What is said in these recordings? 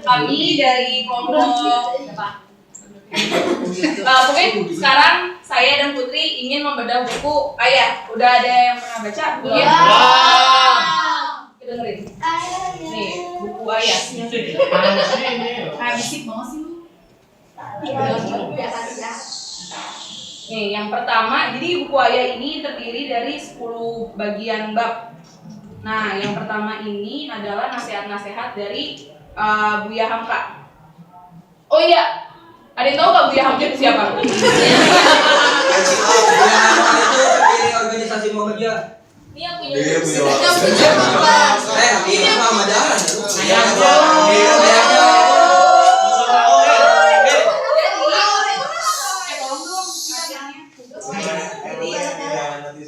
kami dari kelompok pokoknya sekarang saya dan Putri ingin membedah buku Ayah. Udah ada yang pernah baca? Belum? Kita dengerin. Nih, buku Ayah. Berisik banget sih lu. Nih, yang pertama, jadi buku Ayah ini terdiri dari 10 bagian bab. Nah, yang pertama ini adalah nasihat-nasihat dari Buya Hamka. Oh iya, ada yang tahu nggak Buya Hamka itu siapa? Buya Hamka itu pendiri organisasi Muhammadiyah. Dia punya. Ini Muhammadiyah.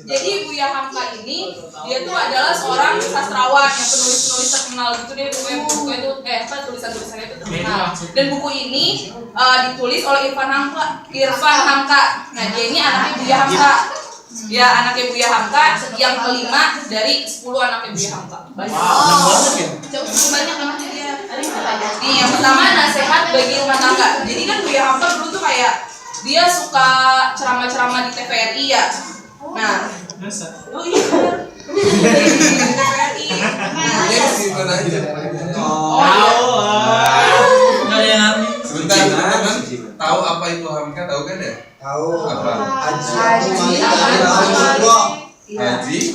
Jadi Buya Hamka ini dia tuh adalah seorang sastrawan yang penulis-penulis terkenal gitu deh, buku-buku itu tulisan-tulisannya itu terkenal. Dan buku ini ditulis oleh Irfan Hamka. Nah, dia ini anaknya Buya Hamka. Ya, anaknya Buya Hamka yang kelima dari 10 anaknya Buya Hamka. Banyak. Banyak anaknya dia. Nih, yang pertama nasihat bagi rumah tangga. Jadi kan Buya Hamka dulu tuh kayak dia suka ceramah-ceramah di TVRI ya. Nah, oh iya benar. TVRI. Sebentar, tahu apa itu Hamka? Tahu kan ya? Tahu Apa? Haji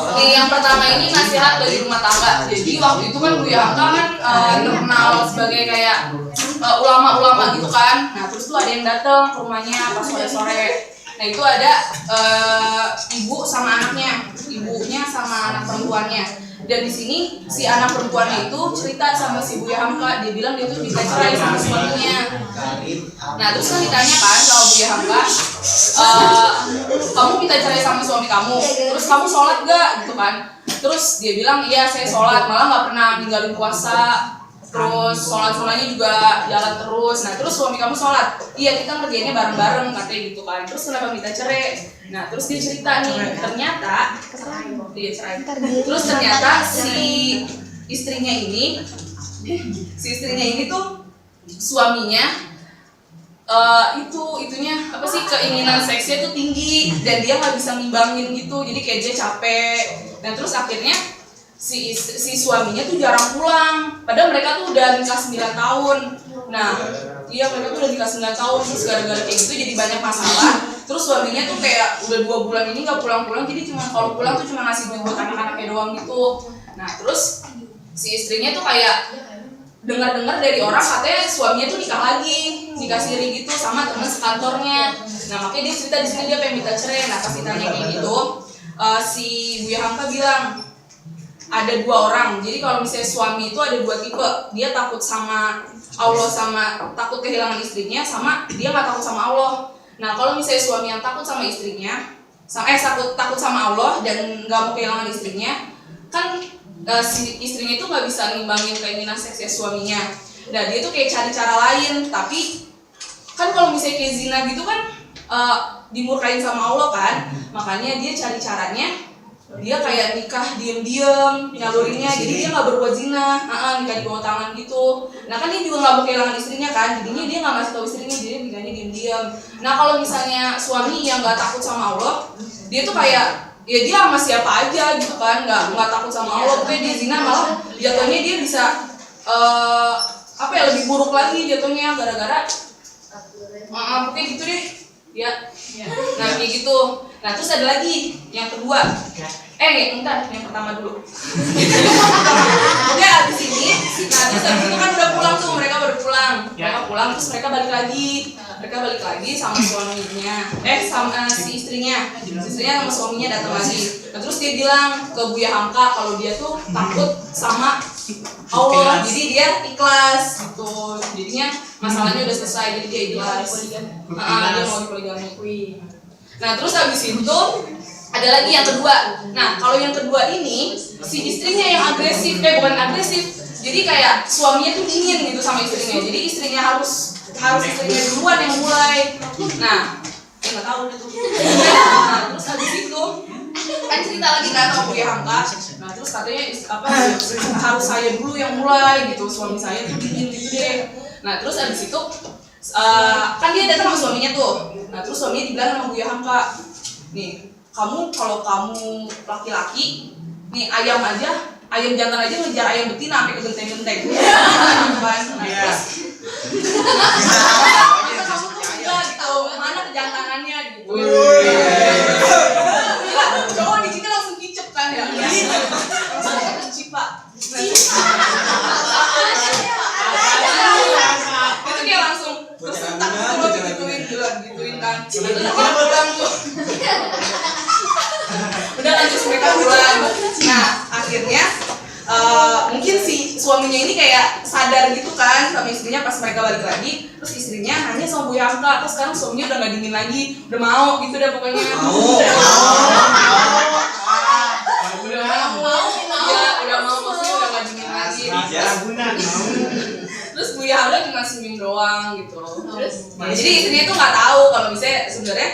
Oke, yang pertama ini nasihat bagi rumah tangga. Jadi waktu itu kan Buya Hamka kan terkenal sebagai kayak ulama-ulama gitu kan. Nah, terus tuh ada yang datang ke rumahnya pas sore-sore. Nah, itu ada ibu sama anaknya, ibunya sama anak perempuannya. Dan di sini si anak perempuannya itu cerita sama si Buya Hamka, dia bilang dia tuh minta cerai sama suaminya. Nah, terus kan ditanya kan sama Buya Hamka, kamu minta cerai sama suami kamu, terus kamu sholat gak? Gitu kan. Terus dia bilang, iya saya sholat, malah gak pernah ninggalin puasa. Terus sholat sunnahnya juga jalan terus. Nah, terus suami kamu sholat, iya kita ngerjainnya bareng-bareng katanya gitu kan. Terus kenapa minta cerai? Nah, terus dia cerita nih, ternyata dia cerai. Terus ternyata si istrinya ini tuh suaminya itunya apa sih, keinginan seksnya tuh tinggi dan dia nggak bisa ngimbangin gitu. Jadi kayak dia capek. Dan terus akhirnya si suaminya tuh jarang pulang. Padahal mereka tuh udah nikah 9 tahun. Nah, iya mereka tuh udah nikah 9 tahun. Terus gara-gara kayak gitu jadi banyak masalah. Terus suaminya tuh kayak udah 2 bulan ini nggak pulang-pulang. Jadi cuma kalau pulang tuh cuma ngasih duit buat anak-anaknya doang gitu. Nah, terus si istrinya tuh kayak dengar-dengar dari orang katanya suaminya tuh nikah siri gitu sama teman sekantornya. Nah, makanya dia cerita di sini dia pengen minta cerai. Nah, pas ditanya kayak gitu, si Buya Hamka bilang ada 2 orang. Jadi kalau misalnya suami itu ada 2 tipe. Dia takut sama Allah sama takut kehilangan istrinya, sama dia nggak takut sama Allah. Nah, kalau misalnya suami yang takut sama istrinya, takut sama Allah dan nggak mau kehilangan istrinya, kan si istrinya itu nggak bisa ngimbangin keinginan seksnya suaminya. Nah, dia tuh kayak cari cara lain. Tapi kan kalau misalnya kayak zina gitu kan dimurkain sama Allah kan. Makanya dia cari caranya, dia kayak nikah diem-diem nyalurinnya, jadi dia nggak berbuat zina, nikah di bawah tangan gitu. Nah, kan dia juga nggak mau kehilangan istrinya kan, jadinya dia nggak ngasih tahu istrinya, jadi nikahnya diem-diem. Nah, kalau misalnya suami yang nggak takut sama Allah, dia tuh kayak ya dia sama siapa aja gitu kan, nggak takut sama Allah, pokoknya dia zina malah jatuhnya dia bisa lebih buruk lagi jatuhnya gara-gara pokoknya gitu deh ya. Nah, kayak gitu. Nah, terus ada lagi yang kedua. Entar, yang pertama dulu. Udah abis ini, nah terus abis itu kan udah pulang tuh, mereka baru pulang. Mereka pulang, terus mereka balik lagi sama suaminya. Sama si istrinya. Istrinya sama suaminya datang lagi. Nah, terus dia bilang ke Buya Hamka kalau dia tuh takut sama Allah, jadi dia ikhlas gitu. Jadinya masalahnya udah selesai, jadi dia ikhlas. Dia mau dipoligami. Nah, terus habis itu ada lagi yang kedua. Nah, kalau yang kedua ini si istrinya yang agresif, bukan agresif. Jadi kayak suaminya tuh dingin gitu sama istrinya. Jadi istrinya harus istrinya duluan yang mulai. Nah, nggak tahu itu. Nah, terus habis itu kan kan cerita lagi kan sama Buya Hamka. Nah terus katanya harus saya dulu yang mulai gitu, suami saya tuh dingin gitu deh. Nah terus abis itu kan dia datang sama suaminya tuh. Nah terus suaminya dibilang sama Buya Hamka, nih kalau kamu laki-laki, nih ayam jantan aja ngejar ayam betina sampai ke genteng-genteng. Nah terus masa kamu tuh enggak gitu, mana kejantanannya gitu. Gila, cowok di sini langsung kicep kan ya. Langsung cipa. Itu kayak langsung tersentak gitu gituin kan. Itu udah pulang tuh. Udah lanjut mereka pulang. Nah akhirnya mungkin si suaminya ini kayak sadar gitu kan sama istrinya pas mereka balik lagi. Terus istrinya nanya sama Buya Hamka, terus sekarang suaminya udah gak dingin lagi, udah mau gitu dah pokoknya. Udah mau maksudnya udah gak dingin lagi. Terus Buya Hamka cuma senyum doang gitu. Jadi istrinya tuh nggak tahu kalau misalnya sebenarnya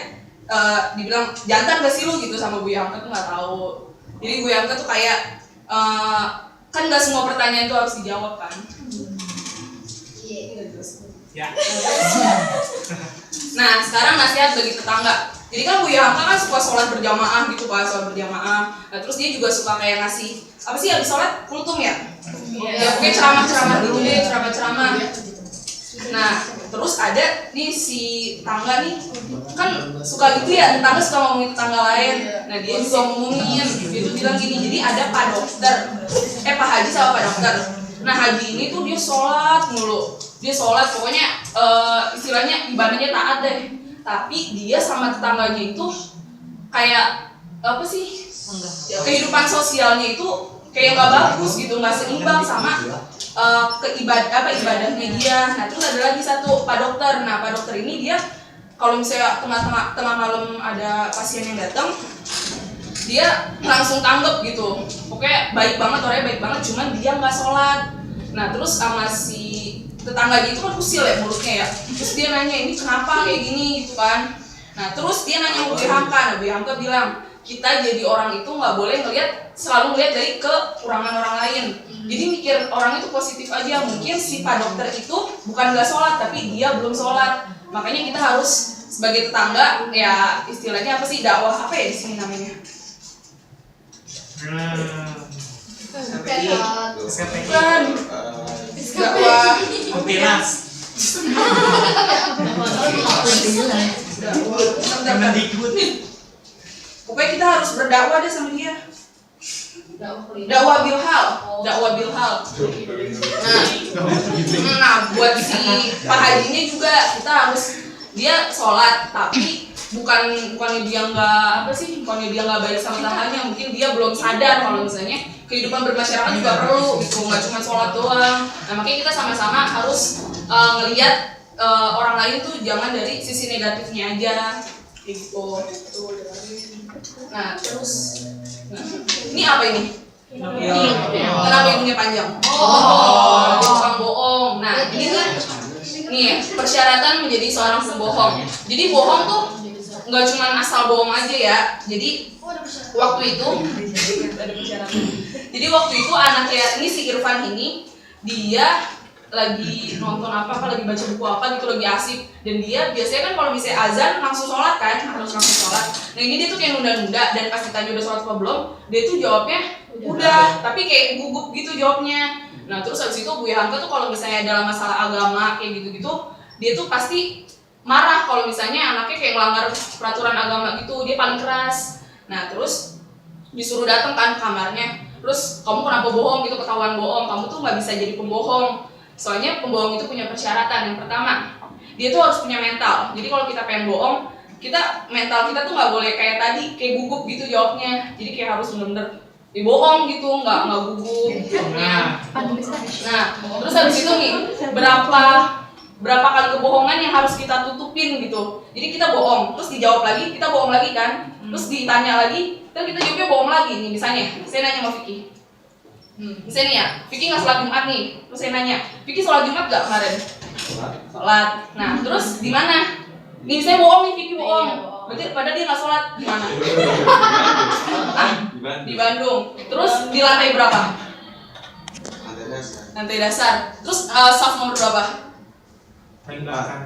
dibilang jantan gak sih lu gitu sama Buya Hamka tuh nggak tahu. Jadi Buya Hamka tuh kayak kan nggak semua pertanyaan tuh harus dijawab kan. Ya. Nah sekarang nasihat bagi tetangga. Jadi kan Buya Hamka kan suka sholat berjamaah gitu kan, sholat berjamaah. Nah terus dia juga suka kayak ngasih apa sih habis sholat kultum ya? Ya pokoknya ceramah-ceramah gitu deh, ceramah-ceramah. Nah terus ada nih si tangga nih kan suka gitu ya, tetangga suka ngomongin tetangga lain. Nah dia juga ngomongin, dia tuh bilang gini, jadi ada Pak Haji sama Pak Dokter. Nah Haji ini tuh dia sholat mulu, dia sholat pokoknya istilahnya ibadahnya taat deh. Tapi dia sama tetangganya itu kayak apa sih? Kehidupan sosialnya itu kayak nggak bagus gitu, nggak seimbang sama ibadahnya dia. Nah terus ada lagi satu Pak Dokter. Nah Pak Dokter ini dia kalau misalnya tengah malam ada pasien yang datang, dia langsung tanggap gitu. Pokoknya baik banget, orangnya baik banget, cuman dia nggak sholat. Nah terus sama si tetangganya itu kan usil ya mulutnya ya. Terus dia nanya ini kenapa kayak gini gitu kan. Nah terus dia nanya Buya Hamka. Nah Buya Hamka bilang kita jadi orang itu nggak boleh selalu ngeliat dari kekurangan orang lain. Jadi mikir orang itu positif aja. Mungkin si Pak Dokter itu bukan nggak sholat tapi dia belum sholat. Makanya kita harus sebagai tetangga ya istilahnya apa sih, dakwah apa ya di sini namanya? Bukan dakwah Kompinas. Pokoknya kita harus berdakwah deh sama dia. Dakwah bilhal. Nah, buat si Pak Hajinya juga kita harus dia sholat tapi bukannya dia nggak baik sama tangannya, mungkin dia belum sadar kalau misalnya kehidupan bermasyarakat juga perlu gitu, nggak cuma sholat doang. Nah makanya kita sama-sama harus ngelihat orang lain tuh jangan dari sisi negatifnya aja kayak gitu. Nah terus ini apa ini? Kenapa ibunya panjang? Dia tukang bohong. Nah ini kan nih persyaratan menjadi seorang pembohong. Jadi bohong tuh nggak cuma asal bohong aja ya. Jadi waktu itu ada persyaratan. Jadi waktu itu anaknya ini si Irfan ini dia lagi nonton lagi baca buku apa gitu, lagi asik. Dan dia biasanya kan kalau misalnya azan langsung sholat kan, harus langsung sholat. Nah ini dia tuh kayak nunda-nunda, dan pas ditanya udah sholat apa belum, dia tuh jawabnya udah, tapi kayak gugup gitu jawabnya. Nah terus habis itu Buya Hamka tuh kalau misalnya dalam masalah agama kayak gitu-gitu, dia tuh pasti marah kalau misalnya anaknya kayak melanggar peraturan agama gitu, dia paling keras. Nah terus disuruh datang kan ke kamarnya, terus kamu kenapa bohong gitu, ketahuan bohong, kamu tuh nggak bisa jadi pembohong. Soalnya pembohong itu punya persyaratan. Yang pertama, dia tuh harus punya mental. Jadi kalau kita pengen bohong, mental kita tuh nggak boleh kayak tadi, kayak gugup gitu jawabnya. Jadi kayak harus bener-bener dibohong gitu, nggak gugup jawabnya. Nah, terus habis itu nih, berapa kali kebohongan yang harus kita tutupin gitu. Jadi kita bohong, terus dijawab lagi, kita bohong lagi kan. Terus ditanya lagi, terus kita jawabnya bohong lagi nih. Misalnya, saya nanya sama Vicky. Misalnya nih ya, Vicky nggak sholat Jumat nih, terus saya nanya, Vicky sholat Jumat nggak kemarin? Sholat. Nah, terus di mana? Nih saya bohong nih, Vicky bohong. Berarti padahal dia nggak sholat, gimana? Di Bandung. Terus di lantai berapa? Lantai dasar. Terus staff nomor berapa?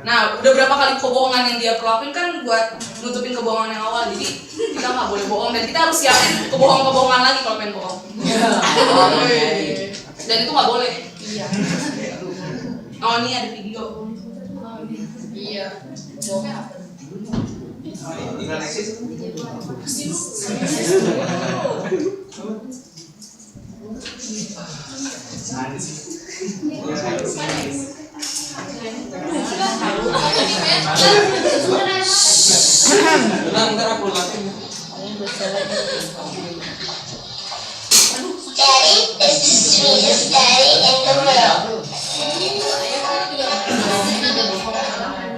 Nah, udah berapa kali kebohongan yang dia perlakuin kan buat nutupin kebohongan yang awal. Jadi kita nggak boleh bohong dan kita harus siapin kebohongan lagi kalau pengen bohong. Dan itu nggak boleh. Iya. Oh ini ada video. Iya. Bohongnya apa? Ntar aku latih. Daddy is the sweetest daddy in the world.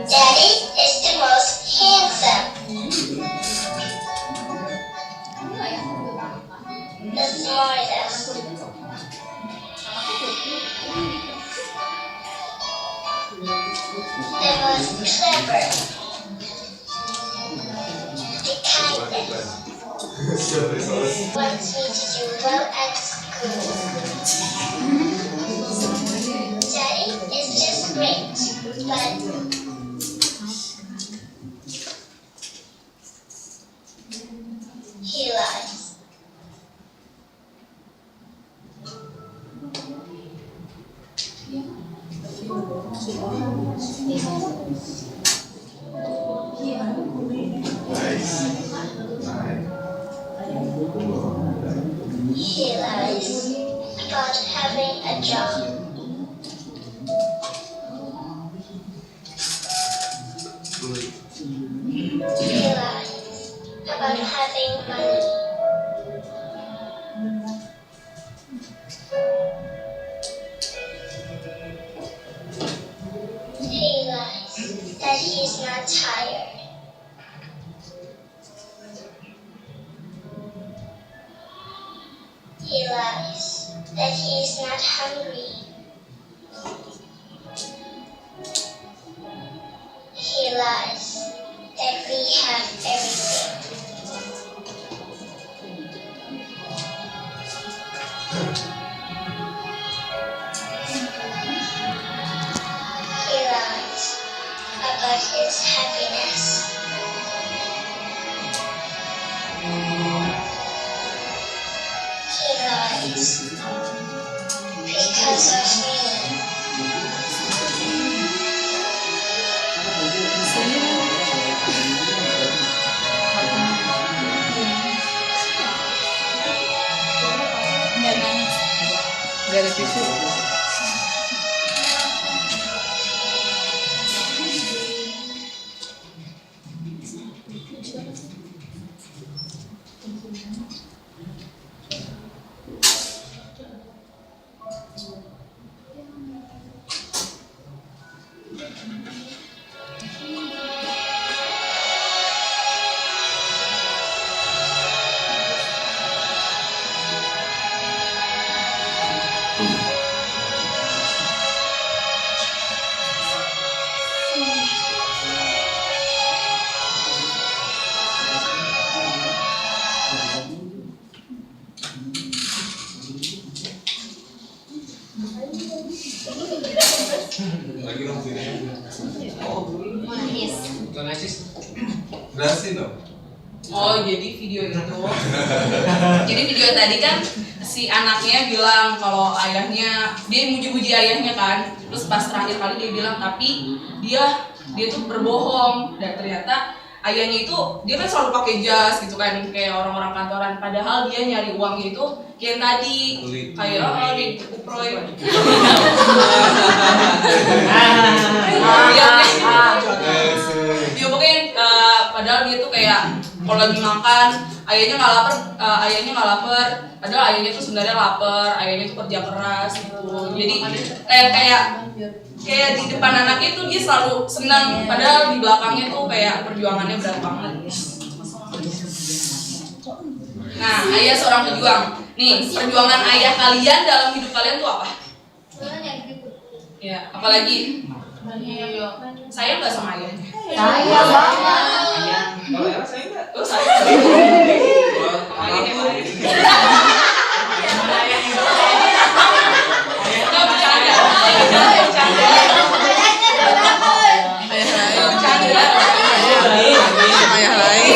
Daddy is the most handsome. The smartest. The most clever. The kindest. Wants me to do well at school. Daddy is just great, but he lies. He lies about having a job. He lies about having money. He lies that he is not tired. He lies that he is not hungry. He lies that we have everything. He lies about his happiness. He lies because of me. Gak ada tisu. Lagi dong sini. Jelasin dong. Oh jadi video itu. Jadi video tadi kan si anaknya bilang kalau ayahnya, dia muji-muji ayahnya kan. Terus pas terakhir kali dia bilang tapi dia tuh berbohong dan ternyata ayahnya itu dia kan selalu pakai jas gitu kan kayak orang-orang kantoran, padahal dia nyari uangnya itu kayak tadi kayak di Uproy. Dia pokoknya padahal dia tuh kayak kalau lagi makan ayahnya nggak lapar, padahal ayahnya tuh sebenarnya lapar, ayahnya tuh kerja keras gitu. Jadi kayak di depan anaknya tuh dia selalu senang, padahal di belakangnya tuh kayak perjuangannya berat banget. Nah, ayah seorang pejuang. Nih, perjuangan ayah kalian dalam hidup kalian tuh apa? Ya, apalagi? Sayang nggak sama ayahnya? Sayang banget. Kalau Era saya enggak. Oh, sayang. Ayahnya mana? ayah lagi.